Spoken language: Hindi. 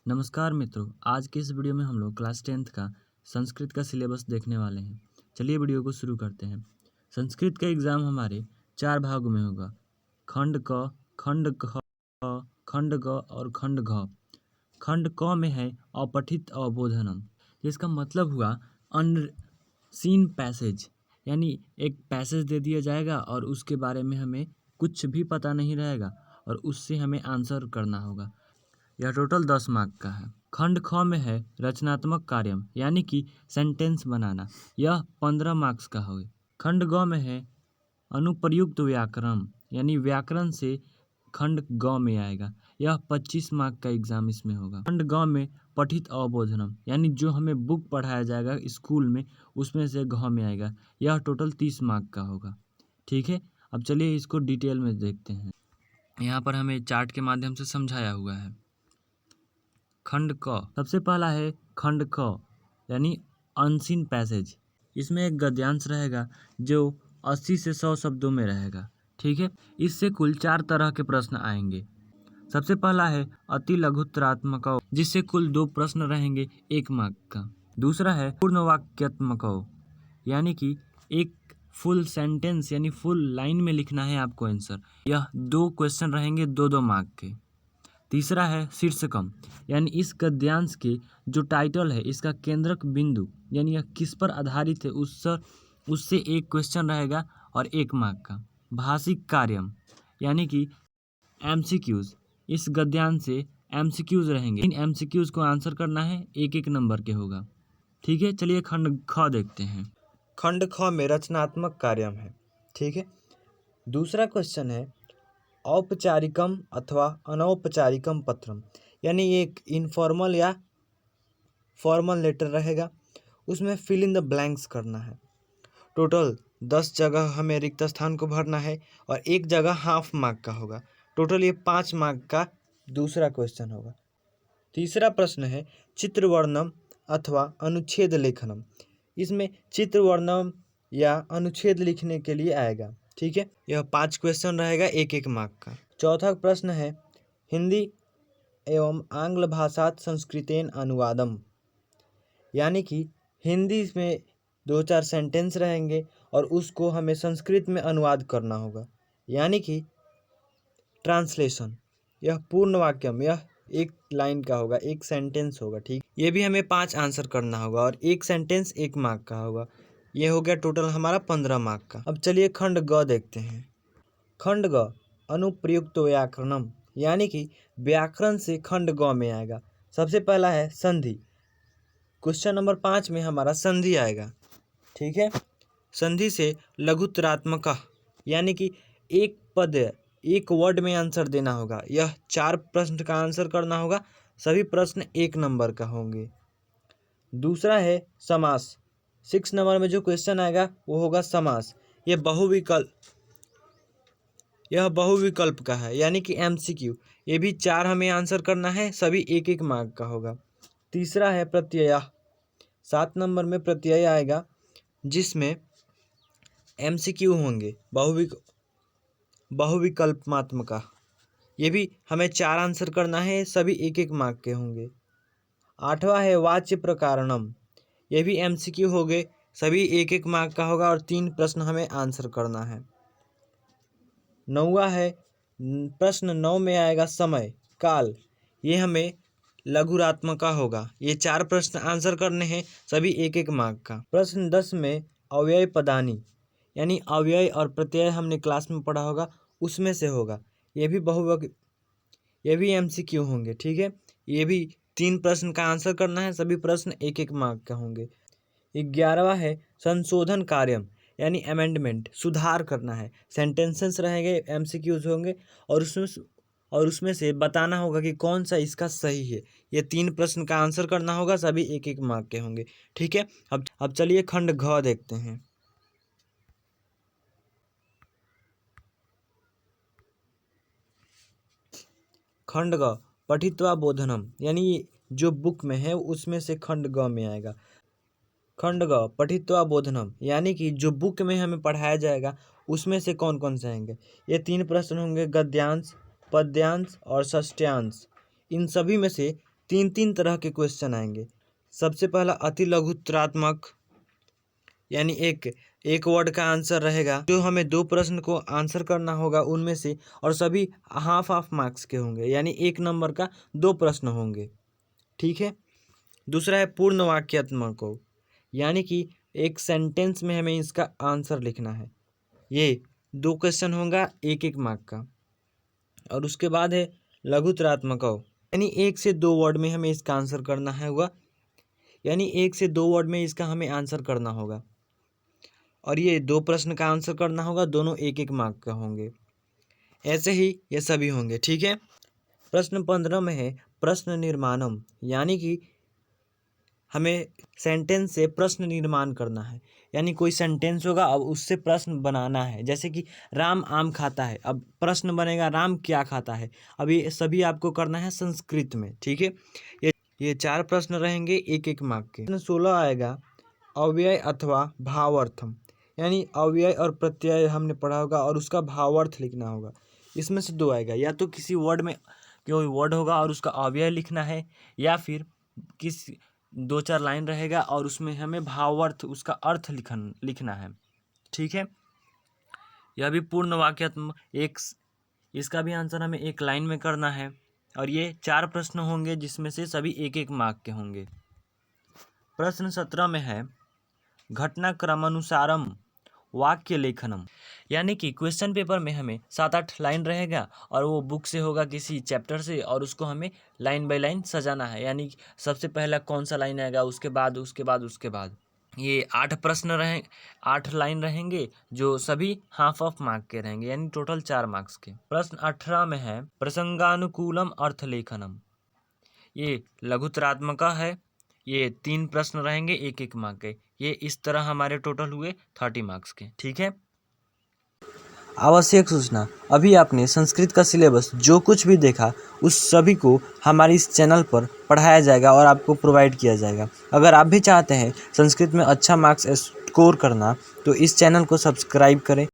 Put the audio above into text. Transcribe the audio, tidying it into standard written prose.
नमस्कार मित्रों, आज के इस वीडियो में हम लोग क्लास 10th का संस्कृत का सिलेबस देखने वाले हैं। चलिए वीडियो को शुरू करते हैं। संस्कृत का एग्ज़ाम हमारे 4 भागों में होगा। खंड क, खंड ख, खंड ग और खंड घ। खंड क में है अपठित अवबोधनम, जिसका मतलब हुआ अनसीन पैसेज, यानी एक पैसेज दे दिया जाएगा और उसके बारे में हमें कुछ भी पता नहीं रहेगा और उससे हमें आंसर करना होगा। यह टोटल 10 मार्क का है। खंड ख में है रचनात्मक कार्यम, यानी कि सेंटेंस बनाना, यह 15 मार्क्स का है। खंड ग में है अनुप्रयुक्त व्याकरण, यानी व्याकरण से खंड ग में आएगा, यह 25 मार्क का एग्जाम इसमें होगा। खंड ग में पठित अवबोधनम, यानी जो हमें बुक पढ़ाया जाएगा स्कूल में उसमें से घ में आएगा, यह टोटल 30 मार्क का होगा। ठीक है, अब चलिए इसको डिटेल में देखते हैं। यहाँ पर हमें चार्ट के माध्यम से समझाया हुआ है। खंड क सबसे पहला है खंड क, यानी अनसीन पैसेज। इसमें एक गद्यांश रहेगा जो 80 से 100 शब्दों में रहेगा। ठीक है, इससे कुल 4 तरह के प्रश्न आएंगे। सबसे पहला है अति लघुत्तरात्मक, जिससे कुल 2 प्रश्न रहेंगे 1 मार्क का। दूसरा है पूर्ण वाक्यात्मक, यानी कि एक फुल सेंटेंस यानी फुल लाइन में लिखना है आपको आंसर, यह 2 क्वेश्चन रहेंगे 2-2 मार्क के। तीसरा है शीर्षकम, यानी इस गद्यांश के जो टाइटल है इसका केंद्रक बिंदु, यानी यह किस पर आधारित है उससे एक क्वेश्चन रहेगा और 1 मार्क का। भाषिक कार्यम, यानी कि एमसीक्यूज, इस गद्यांश से एमसीक्यूज रहेंगे। इन एमसीक्यूज को आंसर करना है, 1-1 नंबर के होगा। ठीक है, चलिए खंड ख देखते हैं। खंड ख में रचनात्मक कार्यम है। ठीक है, दूसरा क्वेश्चन है औपचारिकम अथवा अनौपचारिकम पत्रम, यानी एक इनफॉर्मल या फॉर्मल लेटर रहेगा, उसमें फिल इन द ब्लैंक्स करना है। टोटल 10 जगह हमें रिक्त स्थान को भरना है और 1 जगह हाफ मार्क का होगा। टोटल ये 5 मार्क का दूसरा क्वेश्चन होगा। तीसरा प्रश्न है चित्रवर्णम अथवा अनुच्छेद लेखनम, इसमें चित्रवर्णम या अनुच्छेद लिखने के लिए आएगा। ठीक है, यह 5 क्वेश्चन रहेगा 1-1 मार्क का। चौथा प्रश्न है हिंदी एवं आंग्ल भाषात संस्कृतेन अनुवादम, यानी कि हिंदी में 2-4 सेंटेंस रहेंगे और उसको हमें संस्कृत में अनुवाद करना होगा, यानी कि ट्रांसलेशन। यह पूर्ण वाक्यम, यह 1 लाइन का होगा, 1 सेंटेंस होगा। ठीक, ये भी हमें 5 आंसर करना होगा और 1 सेंटेंस 1 मार्क का होगा। ये हो गया टोटल हमारा 15 मार्क का। अब चलिए खंड ग देखते हैं। खंड ग अनुप्रयुक्त व्याकरणम, यानी कि व्याकरण से खंड ग में आएगा। सबसे पहला है संधि, क्वेश्चन नंबर 5 में हमारा संधि आएगा। ठीक है, संधि से लघुत्तरात्मक, यानी कि एक पद 1 वर्ड में आंसर देना होगा। यह 4 प्रश्न का आंसर करना होगा, सभी प्रश्न 1 नंबर का होंगे। दूसरा है समास, 6 नंबर में जो क्वेश्चन आएगा वो होगा समास। यह बहुविकल्प का है, यानी कि एमसीक्यू। ये भी 4 हमें आंसर करना है, सभी 1-1 मार्क का होगा। तीसरा है प्रत्यय, 7 नंबर में प्रत्यय आएगा जिसमें एमसीक्यू होंगे बहुविकल्पात्मक का। ये भी हमें 4 आंसर करना है, सभी 1-1 मार्क के होंगे। 8वां है वाच्य प्रकारणम, ये भी एमसीक्यू हो गए, सभी 1-1 मार्क का होगा और 3 प्रश्न हमें आंसर करना है। 9वां है प्रश्न 9 में आएगा समय काल, ये हमें लघुरात्मक का होगा। ये 4 प्रश्न आंसर करने हैं, सभी 1-1 मार्क का। प्रश्न 10 में अव्यय पदानी, यानी अव्यय और प्रत्यय हमने क्लास में पढ़ा होगा, उसमें से होगा। ये भी एमसीक्यू होंगे। ठीक है, ये भी 3 प्रश्न का आंसर करना है, सभी प्रश्न 1-1 मार्क का होंगे। 11वां है संशोधन कार्यम, यानी अमेंडमेंट, सुधार करना है। सेंटेंसेस रहेंगे, एमसीक्यूज होंगे और उसमें से बताना होगा कि कौन सा इसका सही है। ये 3 प्रश्न का आंसर करना होगा, सभी 1-1 मार्क के होंगे। ठीक है, अब चलिए खंड घ देखते हैं। खंड ग पठित्वा बोधनम, यानी जो बुक में है उसमें से खंड ग में आएगा। खंड ग पठित्वा बोधनम, यानी कि जो बुक में हमें पढ़ाया जाएगा उसमें से कौन कौन से आएंगे। ये 3 प्रश्न होंगे, गद्यांश, पद्यांश और षष्ट्यांश। इन सभी में से तीन तीन तरह के क्वेश्चन आएंगे। सबसे पहला अति लघुत्तरात्मक, यानी एक वर्ड का आंसर रहेगा, जो हमें 2 प्रश्न को आंसर करना होगा उनमें से, और सभी हाफ मार्क्स के होंगे, यानी 1 नंबर का 2 प्रश्न होंगे। ठीक है। दूसरा है पूर्ण वाक्यात्मक हो, यानी कि एक सेंटेंस में हमें इसका आंसर लिखना है। ये 2 क्वेश्चन होगा 1-1 मार्क का। और उसके बाद है लघुत्तरात्मक हो, यानी 1 से 2 वर्ड में हमें इसका आंसर करना है होगा, यानी 1 से 2 वर्ड में इसका हमें आंसर करना होगा, और ये 2 प्रश्न का आंसर करना होगा, दोनों 1-1 मार्क का होंगे। ऐसे ही ये सभी होंगे। ठीक है। प्रश्न 15 में है प्रश्न निर्माणम, यानी कि हमें सेंटेंस से प्रश्न निर्माण करना है, यानी कोई सेंटेंस होगा, अब उससे प्रश्न बनाना है। जैसे कि राम आम खाता है, अब प्रश्न बनेगा राम क्या खाता है। अब ये सभी आपको करना है संस्कृत में। ठीक है। ये 4 प्रश्न रहेंगे 1-1 मार्क के। प्रश्न 16 आएगा अव्यय अथवा भावार्थम, यानी अव्यय और प्रत्यय हमने पढ़ा होगा और उसका भावार्थ लिखना होगा। इसमें से 2 आएगा, या तो किसी वर्ड में कोई वर्ड होगा और उसका अव्यय लिखना है, या फिर किसी 2-4 लाइन रहेगा और उसमें हमें भावार्थ, उसका अर्थ लिखना है। ठीक है। यह भी पूर्ण वाक्यात्मक इसका भी आंसर हमें 1 लाइन में करना है, और ये 4 प्रश्न होंगे जिसमें से सभी 1-1 मार्क के होंगे। प्रश्न 17 में है घटनाक्रमानुसारम वाक्य लेखनम, यानी कि क्वेश्चन पेपर में हमें 7-8 लाइन रहेगा और वो बुक से होगा किसी चैप्टर से, और उसको हमें लाइन बाय लाइन सजाना है। यानी सबसे पहला कौन सा लाइन आएगा, उसके बाद ये 8 प्रश्न 8 लाइन रहेंगे, जो सभी हाफ मार्क के रहेंगे, यानी टोटल 4 मार्क्स के। प्रश्न 18 में है प्रसंगानुकूलम अर्थलेखनम, ये लघुत्तरात्मक है। ये 3 प्रश्न रहेंगे 1-1 मार्क के। ये इस तरह हमारे टोटल हुए 30 मार्क्स के। ठीक है। आवश्यक सूचना, अभी आपने संस्कृत का सिलेबस जो कुछ भी देखा उस सभी को हमारे इस चैनल पर पढ़ाया जाएगा और आपको प्रोवाइड किया जाएगा। अगर आप भी चाहते हैं संस्कृत में अच्छा मार्क्स स्कोर करना, तो इस चैनल को सब्सक्राइब करें।